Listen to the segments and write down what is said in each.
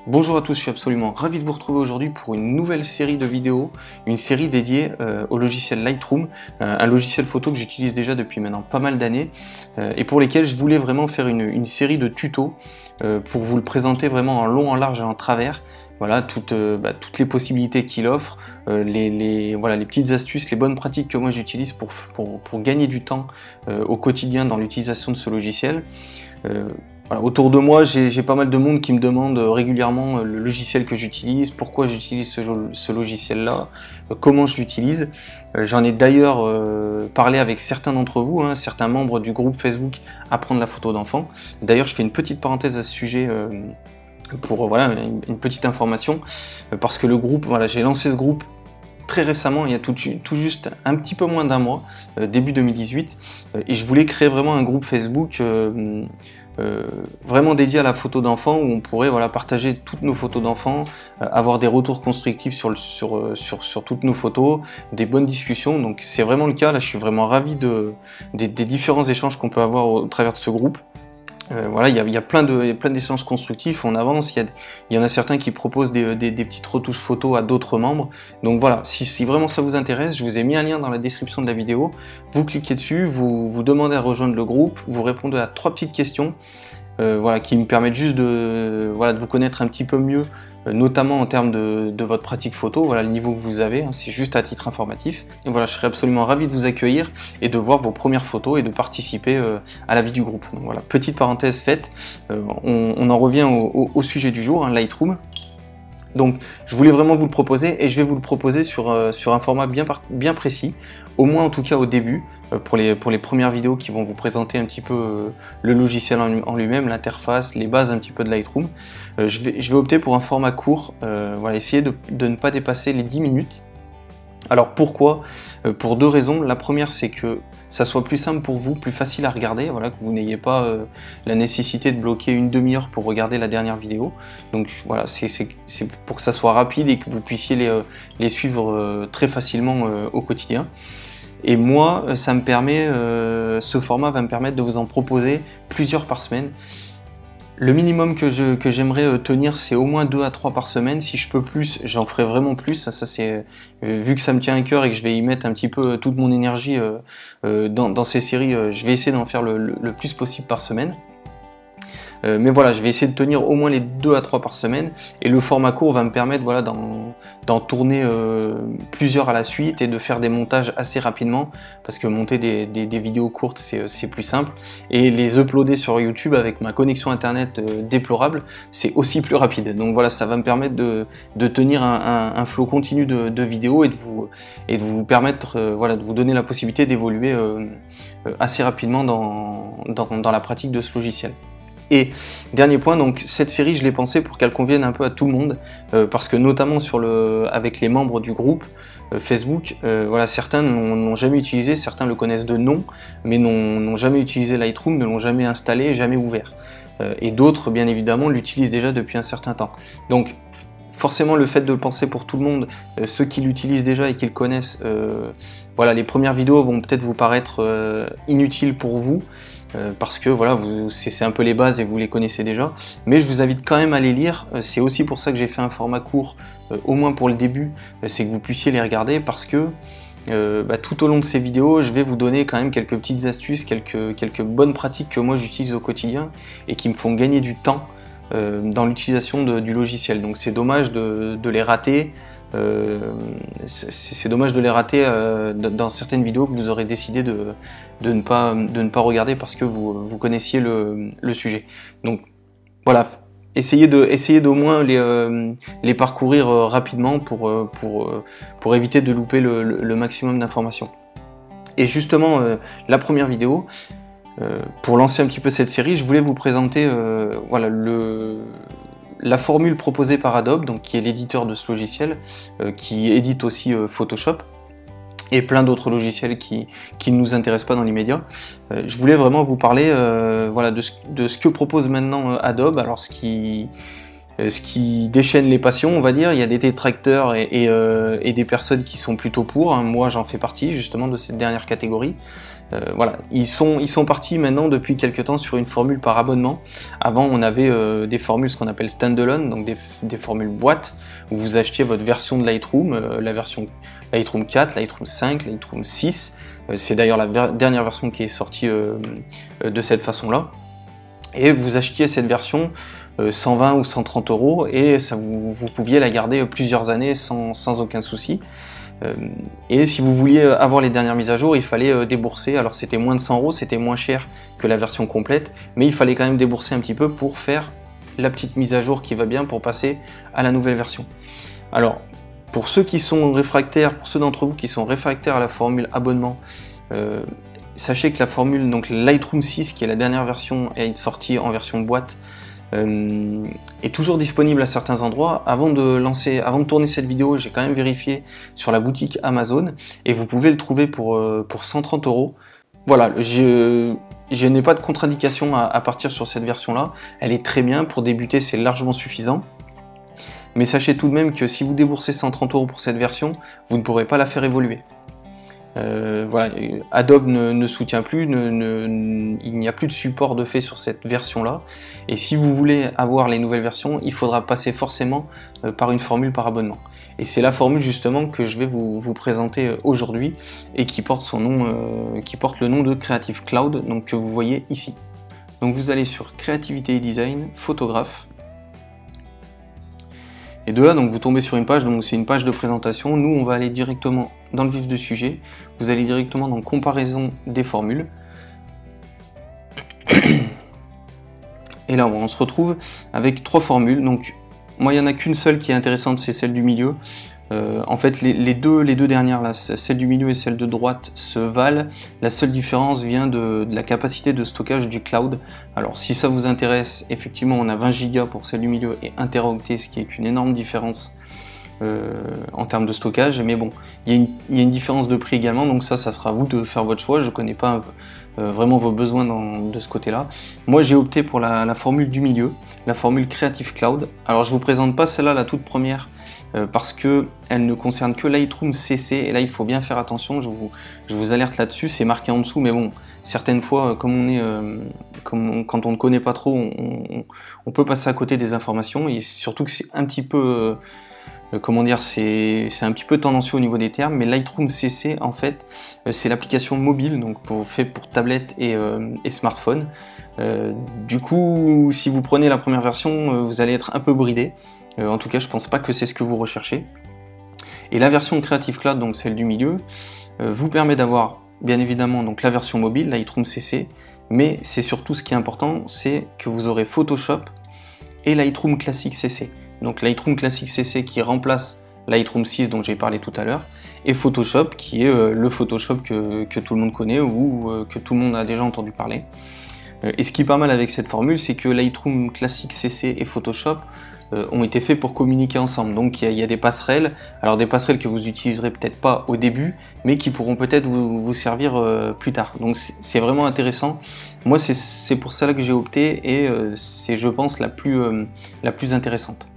Bonjour à tous, je suis absolument ravi de vous retrouver aujourd'hui pour une nouvelle série de vidéos, une série dédiée au logiciel Lightroom, un logiciel photo que j'utilise déjà depuis maintenant pas mal d'années et pour lesquels je voulais vraiment faire une série de tutos pour vous le présenter vraiment en long, en large et en travers. Voilà, toutes les possibilités qu'il offre, les petites astuces, les bonnes pratiques que moi j'utilise pour gagner du temps au quotidien dans l'utilisation de ce logiciel. Voilà, autour de moi, j'ai pas mal de monde qui me demande régulièrement le logiciel que j'utilise, pourquoi j'utilise ce logiciel-là, comment je l'utilise. J'en ai d'ailleurs parlé avec certains d'entre vous, certains membres du groupe Facebook Apprendre la photo d'enfant. D'ailleurs, je fais une petite parenthèse à ce sujet pour une petite information, parce que le groupe, j'ai lancé ce groupe très récemment, il y a tout juste un petit peu moins d'un mois, début 2018, et je voulais créer vraiment un groupe Facebook vraiment dédié à la photo d'enfant où on pourrait partager toutes nos photos d'enfants, avoir des retours constructifs sur toutes nos photos, des bonnes discussions. Donc c'est vraiment le cas, là je suis vraiment ravi des différents échanges qu'on peut avoir au travers de ce groupe. Il y a plein d'échanges constructifs, on avance, il y en a certains qui proposent des petites retouches photos à d'autres membres. Donc voilà, si vraiment ça vous intéresse, je vous ai mis un lien dans la description de la vidéo, vous cliquez dessus, vous demandez à rejoindre le groupe, vous répondez à 3 petites questions qui me permettent juste de vous connaître un petit peu mieux, notamment en termes de votre pratique photo, le niveau que vous avez, c'est juste à titre informatif. Et voilà, je serais absolument ravi de vous accueillir et de voir vos premières photos et de participer à la vie du groupe. Donc voilà, petite parenthèse faite, on en revient au sujet du jour, Lightroom. Donc je voulais vraiment vous le proposer et je vais vous le proposer sur un format bien précis, au moins en tout cas au début, pour les premières vidéos qui vont vous présenter un petit peu le logiciel en lui-même, l'interface, les bases un petit peu de Lightroom. Je vais opter pour un format court, essayer de ne pas dépasser les 10 minutes. Alors pourquoi? Pour 2 raisons. La première, c'est que ça soit plus simple pour vous, plus facile à regarder, que vous n'ayez pas la nécessité de bloquer une demi-heure pour regarder la dernière vidéo. Donc voilà, c'est pour que ça soit rapide et que vous puissiez les suivre très facilement au quotidien. Et moi, ça me permet, ce format va me permettre de vous en proposer plusieurs par semaine. Le minimum que j'aimerais tenir, c'est au moins 2 à 3 par semaine. Si je peux plus, j'en ferai vraiment plus. Ça c'est vu que ça me tient à cœur et que je vais y mettre un petit peu toute mon énergie dans ces séries, je vais essayer d'en faire le plus possible par semaine. Mais voilà, je vais essayer de tenir au moins les 2 à 3 par semaine, et le format court va me permettre d'en tourner plusieurs à la suite et de faire des montages assez rapidement, parce que monter des vidéos courtes c'est plus simple, et les uploader sur YouTube avec ma connexion internet déplorable, c'est aussi plus rapide. Donc voilà, ça va me permettre de tenir un flot continu de vidéos et de vous permettre de vous donner la possibilité d'évoluer assez rapidement dans la pratique de ce logiciel. Et dernier point, donc cette série je l'ai pensée pour qu'elle convienne un peu à tout le monde, parce que notamment avec les membres du groupe Facebook, certains n'ont jamais utilisé, certains le connaissent de nom, mais n'ont jamais utilisé Lightroom, ne l'ont jamais installé, jamais ouvert. Et d'autres, bien évidemment, l'utilisent déjà depuis un certain temps. Donc forcément, le fait de le penser pour tout le monde, ceux qui l'utilisent déjà et qui le connaissent, les premières vidéos vont peut-être vous paraître inutiles pour vous, parce que c'est un peu les bases et vous les connaissez déjà, mais je vous invite quand même à les lire. C'est aussi pour ça que j'ai fait un format court, au moins pour le début, c'est que vous puissiez les regarder, parce que tout au long de ces vidéos, je vais vous donner quand même quelques petites astuces, quelques bonnes pratiques que moi j'utilise au quotidien et qui me font gagner du temps dans l'utilisation du logiciel. Donc c'est dommage de les rater. C'est dommage de les rater dans certaines vidéos que vous aurez décidé de ne pas regarder parce que vous connaissiez le sujet. Donc voilà, essayez d'au moins les parcourir rapidement pour éviter de louper le maximum d'informations. Et justement, la première vidéo, pour lancer un petit peu cette série, je voulais vous présenter la formule proposée par Adobe, donc qui est l'éditeur de ce logiciel, qui édite aussi Photoshop et plein d'autres logiciels qui ne nous intéressent pas dans l'immédiat. Je voulais vraiment vous parler de ce que propose maintenant Adobe. Alors ce qui déchaîne les passions, on va dire, il y a des détracteurs et des personnes qui sont plutôt pour. Moi j'en fais partie justement de cette dernière catégorie. Voilà, ils sont partis maintenant depuis quelques temps sur une formule par abonnement. Avant, on avait des formules, ce qu'on appelle standalone, donc des formules boîte, où vous achetiez votre version de Lightroom, la version Lightroom 4, Lightroom 5, Lightroom 6. C'est d'ailleurs la dernière version qui est sortie de cette façon-là. Et vous achetiez cette version 120 ou 130 € et ça vous pouviez la garder plusieurs années sans aucun souci. Et si vous vouliez avoir les dernières mises à jour, il fallait débourser. Alors c'était moins de 100 €, c'était moins cher que la version complète, mais il fallait quand même débourser un petit peu pour faire la petite mise à jour qui va bien pour passer à la nouvelle version. Alors, pour ceux qui sont réfractaires, pour ceux d'entre vous qui sont réfractaires à la formule abonnement, sachez que la formule, donc Lightroom 6, qui est la dernière version, est sortie en version boîte, est toujours disponible à certains endroits. Avant de tourner cette vidéo, j'ai quand même vérifié sur la boutique Amazon et vous pouvez le trouver pour 130 €. Voilà, je n'ai pas de contre-indication à partir sur cette version-là. Elle est très bien, pour débuter c'est largement suffisant. Mais sachez tout de même que si vous déboursez 130 € pour cette version, vous ne pourrez pas la faire évoluer. Voilà, Adobe ne soutient plus, il n'y a plus de support de fait sur cette version-là. Et si vous voulez avoir les nouvelles versions, il faudra passer forcément par une formule par abonnement. Et c'est la formule justement que je vais vous présenter aujourd'hui et qui porte son nom, qui porte le nom de Creative Cloud, donc que vous voyez ici. Donc vous allez sur Créativité et Design, Photographe. Et de là, donc vous tombez sur une page, donc c'est une page de présentation. Nous, on va aller directement dans le vif du sujet. Vous allez directement dans comparaison des formules. Et là, on se retrouve avec 3 formules. Donc, moi, il n'y en a qu'une seule qui est intéressante, c'est celle du milieu. En fait, les deux dernières, là, celle du milieu et celle de droite, se valent. La seule différence vient de la capacité de stockage du cloud. Alors, si ça vous intéresse, effectivement, on a 20 Go pour celle du milieu et 1 Teraoctet, ce qui est une énorme différence en termes de stockage. Mais bon, il y a une différence de prix également, donc ça sera à vous de faire votre choix. Je ne connais pas vraiment vos besoins de ce côté-là. Moi, j'ai opté pour la formule du milieu, la formule Creative Cloud. Alors, je ne vous présente pas celle-là, la toute première, parce que elle ne concerne que Lightroom CC, et là il faut bien faire attention, je vous alerte là-dessus, c'est marqué en dessous, mais bon, certaines fois, quand on ne connaît pas trop, on peut passer à côté des informations, et surtout que c'est un petit peu, comment dire, c'est un petit peu tendancieux au niveau des termes, mais Lightroom CC, en fait, c'est l'application mobile, donc fait pour tablette et smartphone. Du coup, si vous prenez la première version, vous allez être un peu bridé. En tout cas, je pense pas que c'est ce que vous recherchez. Et la version Creative Cloud, donc celle du milieu, vous permet d'avoir bien évidemment donc la version mobile, Lightroom CC, mais c'est surtout ce qui est important, c'est que vous aurez Photoshop et Lightroom Classic CC. Donc Lightroom Classic CC qui remplace Lightroom 6 dont j'ai parlé tout à l'heure, et Photoshop qui est le Photoshop que tout le monde connaît ou que tout le monde a déjà entendu parler. Et ce qui est pas mal avec cette formule, c'est que Lightroom Classic CC et Photoshop ont été faits pour communiquer ensemble. Donc il y a des passerelles, alors des passerelles que vous utiliserez peut-être pas au début, mais qui pourront peut-être vous servir plus tard. Donc c'est vraiment intéressant. Moi c'est pour ça que j'ai opté et c'est je pense la plus intéressante.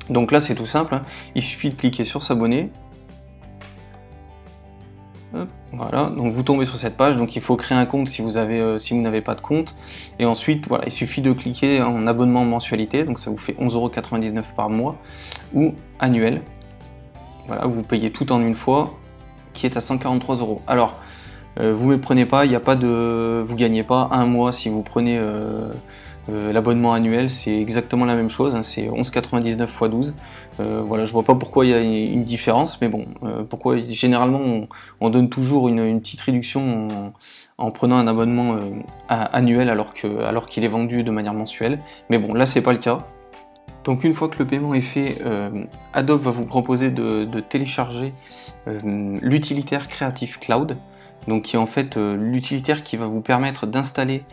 Donc là c'est tout simple, hein. Il suffit de cliquer sur s'abonner. Voilà, donc vous tombez sur cette page, donc il faut créer un compte si vous n'avez pas de compte, et ensuite voilà, il suffit de cliquer en abonnement mensualité, donc ça vous fait 11,99 € par mois, ou annuel. Voilà, vous payez tout en une fois, qui est à 143 €. Alors, vous ne méprenez pas, vous gagnez pas un mois si vous prenez l'abonnement annuel, c'est exactement la même chose, hein, c'est 11,99 x 12. Voilà, je vois pas pourquoi il y a une différence, mais bon, pourquoi généralement on donne toujours une petite réduction en prenant un abonnement annuel alors qu'il est vendu de manière mensuelle. Mais bon, là c'est pas le cas. Donc une fois que le paiement est fait, Adobe va vous proposer de télécharger l'utilitaire Creative Cloud, donc qui est en fait l'utilitaire qui va vous permettre d'installer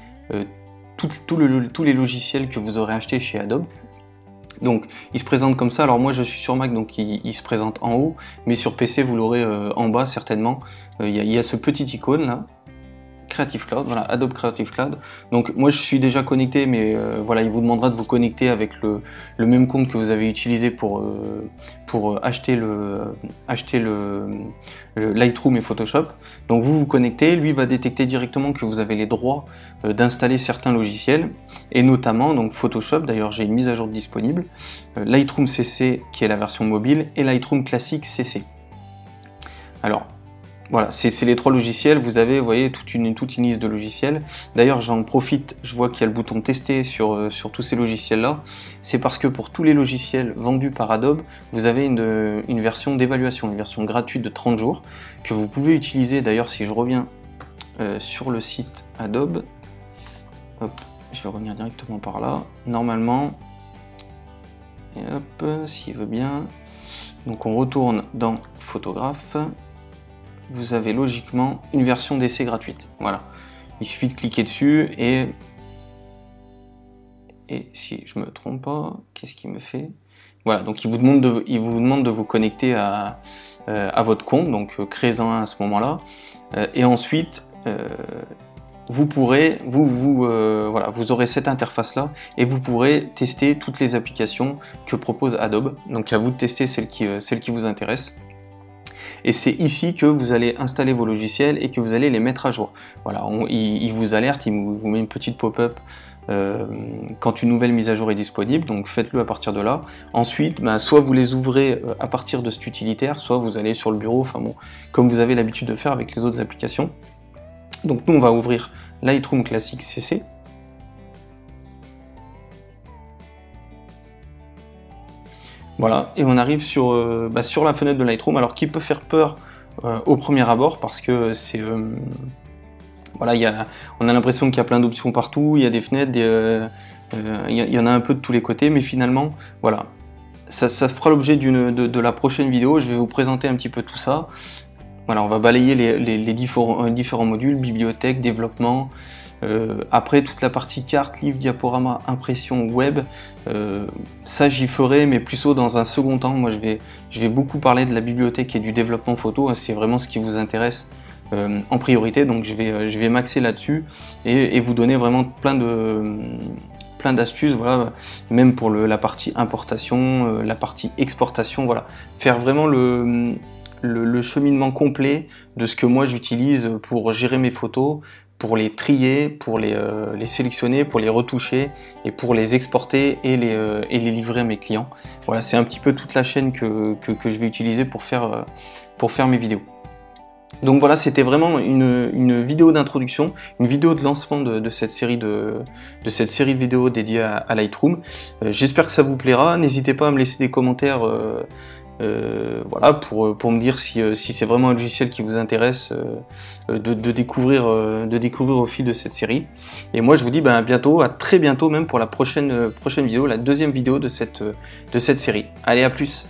tous les logiciels que vous aurez achetés chez Adobe. Donc il se présente comme ça, alors moi je suis sur Mac donc il se présente en haut, mais sur PC vous l'aurez en bas certainement. Il y a ce petit icône là, Creative Cloud, voilà, Adobe Creative Cloud. Donc moi je suis déjà connecté, mais voilà, il vous demandera de vous connecter avec le même compte que vous avez utilisé pour acheter le Lightroom et Photoshop. Donc vous vous connectez, lui va détecter directement que vous avez les droits d'installer certains logiciels, et notamment donc Photoshop, d'ailleurs j'ai une mise à jour disponible, Lightroom CC qui est la version mobile, et Lightroom Classic CC. Alors voilà, c'est les trois logiciels. Vous avez, vous voyez, toute une liste de logiciels. D'ailleurs, j'en profite, je vois qu'il y a le bouton tester sur tous ces logiciels-là. C'est parce que pour tous les logiciels vendus par Adobe, vous avez une version d'évaluation, une version gratuite de 30 jours, que vous pouvez utiliser. D'ailleurs, si je reviens sur le site Adobe, hop, je vais revenir directement par là. Normalement, et hop, s'il veut bien. Donc on retourne dans Photographe. Vous avez logiquement une version d'essai gratuite. Voilà. Il suffit de cliquer dessus et si je me trompe pas, qu'est-ce qu'il me fait? Voilà, donc il vous demande de vous connecter à votre compte, donc créez-en un à ce moment-là. Et ensuite, vous pourrez, voilà, vous aurez cette interface-là et vous pourrez tester toutes les applications que propose Adobe. Donc à vous de tester celle qui vous intéresse. Et c'est ici que vous allez installer vos logiciels et que vous allez les mettre à jour. Voilà, il vous alerte, il vous met une petite pop-up quand une nouvelle mise à jour est disponible, donc faites-le à partir de là. Ensuite, soit vous les ouvrez à partir de cet utilitaire, soit vous allez sur le bureau, enfin bon, comme vous avez l'habitude de faire avec les autres applications. Donc nous, on va ouvrir Lightroom Classic CC. Voilà, et on arrive sur la fenêtre de Lightroom, alors qui peut faire peur au premier abord, parce que c'est... voilà, on a l'impression qu'il y a plein d'options partout, il y a des fenêtres, il y en a un peu de tous les côtés, mais finalement, voilà, ça fera l'objet de la prochaine vidéo. Je vais vous présenter un petit peu tout ça. Voilà, on va balayer les différents modules, bibliothèque, développement. Après, toute la partie carte, livre, diaporama, impression, web, ça j'y ferai, mais plutôt dans un second temps. Moi, je vais beaucoup parler de la bibliothèque et du développement photo, hein, c'est vraiment ce qui vous intéresse en priorité, donc je vais m'axer là-dessus et vous donner vraiment plein d'astuces, voilà, même pour la partie importation, la partie exportation, voilà, faire vraiment le cheminement complet de ce que moi j'utilise pour gérer mes photos, pour les trier, pour les sélectionner, pour les retoucher et pour les exporter et les livrer à mes clients. Voilà, c'est un petit peu toute la chaîne que je vais utiliser pour faire mes vidéos. Donc voilà, c'était vraiment une vidéo d'introduction, une vidéo de lancement de cette série de vidéos dédiées à Lightroom. J'espère que ça vous plaira. N'hésitez pas à me laisser des commentaires voilà, pour me dire si c'est vraiment un logiciel qui vous intéresse de découvrir au fil de cette série. Et moi je vous dis à bientôt, à très bientôt même pour la prochaine vidéo, la deuxième vidéo de cette série. Allez, à plus!